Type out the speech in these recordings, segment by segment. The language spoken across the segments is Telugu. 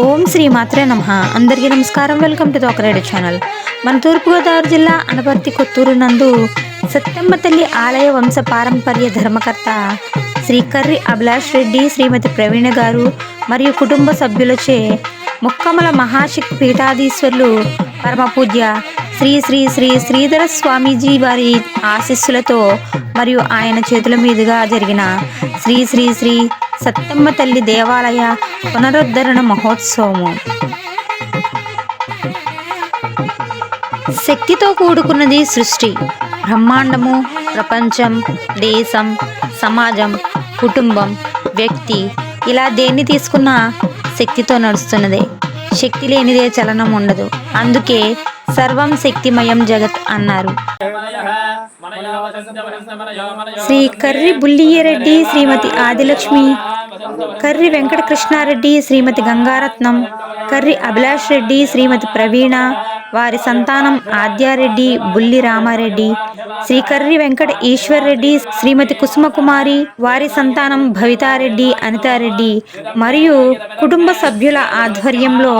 ఓం శ్రీ మాత్రే నమః. అందరికీ నమస్కారం. Welcome to Tokaredu channel. మన తూర్పుగోదావరి జిల్లా అనపర్తి కొత్తూరు నందు సత్తెమ్మ తల్లి ఆలయ వంశ పారంపర్య ధర్మకర్త శ్రీ కర్రి అభిలాష్ రెడ్డి, శ్రీమతి ప్రవీణ గారు మరియు కుటుంబ సభ్యులచే ముక్కమల మహాశక్తి పీఠాధీశ్వరులు పరమ పూజ్య శ్రీ శ్రీ శ్రీ శ్రీధర స్వామీజీ వారి ఆశీస్సులతో మరియు ఆయన చేతుల మీదుగా జరిగిన శ్రీ శ్రీ శ్రీ సత్తెమ్మ తల్లి దేవాలయ పునరుద్ధరణ మహోత్సవము. శక్తితో కూడుకున్నది సృష్టి, బ్రహ్మాండము, ప్రపంచం, దేశం, సమాజం, కుటుంబం, వ్యక్తి, ఇలా దేన్ని తీసుకున్నా శక్తితో నడుస్తున్నదే. శక్తి లేనిదే చలనం ఉండదు. అందుకే సర్వం శక్తిమయం జగత్ అన్నారు. శ్రీ కర్రి బుల్లియ్యరెడ్డి, శ్రీమతి ఆదిలక్ష్మి, కర్రి వెంకట కృష్ణారెడ్డి, శ్రీమతి గంగారత్నం, కర్రి అభిలాష్ రెడ్డి, శ్రీమతి ప్రవీణ, వారి సంతానం ఆద్యారెడ్డి, బుల్లి రామారెడ్డి, శ్రీ కర్రి వెంకట ఈశ్వర్ రెడ్డి, శ్రీమతి కుసుమకుమారి, వారి సంతానం భవితారెడ్డి, అనితారెడ్డి మరియు కుటుంబ సభ్యుల ఆధ్వర్యంలో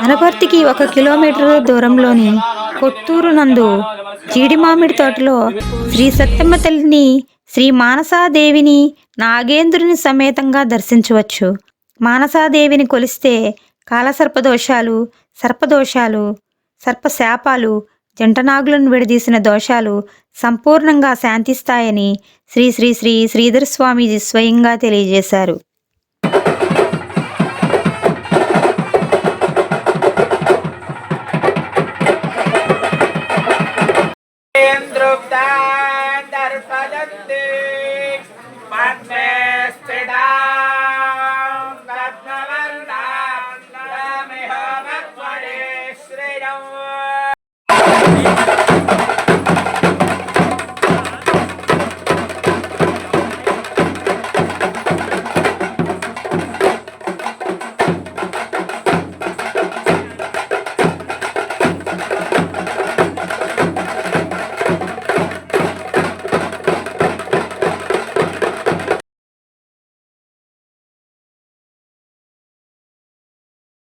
అనపర్తికి 1 కిలోమీటర్ దూరంలోని కొత్తూరు నందు జీడిమామిడి తోటలో శ్రీ సత్తెమ్మ తల్లిని, శ్రీ మానసాదేవిని, నాగేంద్రుని సమేతంగా దర్శించవచ్చు. మానసాదేవిని కొలిస్తే కాలసర్పదోషాలు, సర్పదోషాలు, సర్పశాపాలు, జంటనాగులను విడదీసిన దోషాలు సంపూర్ణంగా శాంతిస్తాయని శ్రీ శ్రీ శ్రీ శ్రీధర స్వామీజీ స్వయంగా తెలియజేశారు.